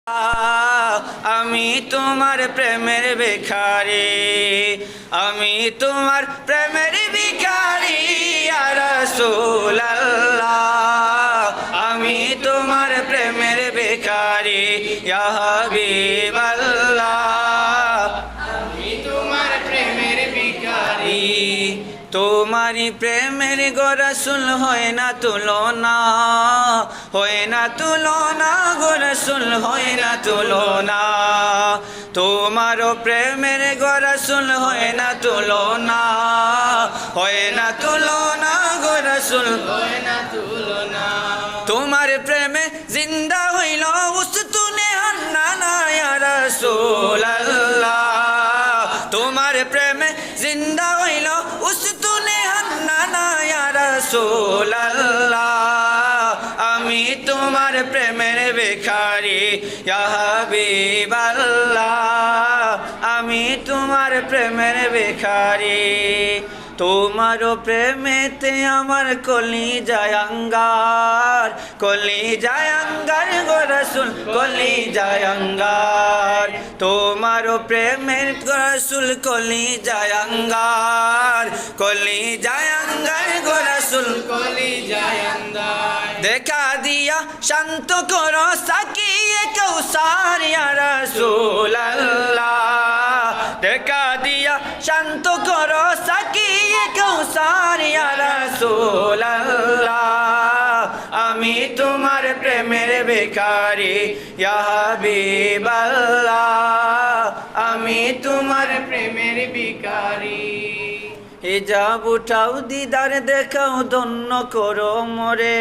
আমি তোমার প্রেমের ভিখারি, আমি তোমার প্রেমের ভিখারি ইয়া রাসূলুল্লাহ। আমি তোমার প্রেমের ভিখারি ইয়া হাবিবাল্লাহ। আমি তোমার প্রেমের ভিখারি, তোমারি প্রেমের গো রাসূল হয় না তুলনা, হয় না তুলনা গো রাসূল হয় না তুলনা। তোমার প্রেমের গো রাসূল হয় না তুলনা, হয় না তুলনা গো রাসূল হয় না তুলনা। তোমার প্রেমে জিন্দা হইল উস্তুনে হান্নানা ইয়া রাসূলুল্লাহ। তোমার প্রেমে জিন্দা হইল উস্তুনে হান্নানা ইয়া রাসূলুল্লাহ। আমি তোমার প্রেমের ভিখারি ইয়া হাবিবাল্লাহ। আমি তোমার প্রেমের ভিখারি, তোমার প্রেমেতে আমার কলিজায় আঙ্গার, কলিজায় আঙ্গার গো রাসূল কলিজায় আঙ্গার। তোমার প্রেমের গো রাসূল কলিজায় আঙ্গার, কলিজায় আঙ্গার গো রাসূল কলিজায় আঙ্গার। দেখা দিয়া শান্ত করো সাকিয়ে কাউসার ইয়া রাসূলুল্লাহ। দেখা দিয়া শান্ত করো সাকিয়ে কাউসার ইয়া রাসূলুল্লাহ। আমি তোমার প্রেমের ভিখারি ইয়া হাবিবাল্লাহ। আমি তোমার প্রেমের ভিখারি। হিজাব উঠাও দিদার দেখাও ধন্য করো মোরে,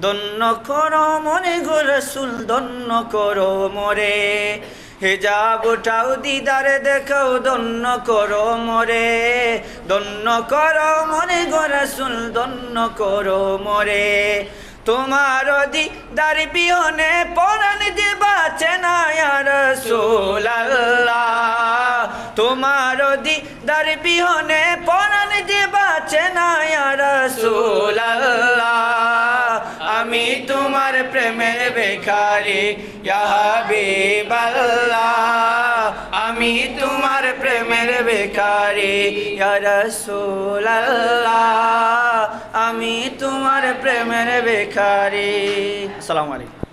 ধন্য করো মোরে গো রাসূল ধন্য করো মোরে। হিজাব উঠাও দিদার দেখাও ধন্য করো মোরে, ধন্য করো মোরে গো রাসূল ধন্য করো মোরে। তোমার দিদার বিহনে পরাণ যে বাঁচে না ইয়া রাসূলুল্লাহ। তোমার দিদার বিহনে পরাণ যে বাঁচে না ইয়া রাসূলুল্লাহ। আমি তোমার প্রেমের ভিখারি ইয়া হাবিবাল্লাহ। আমি তোমার প্রেমের ভিখারি ইয়া রাসূলুল্লাহ। আমি তোমার প্রেমের ভিখারি। আসসালামু আলাইকুম।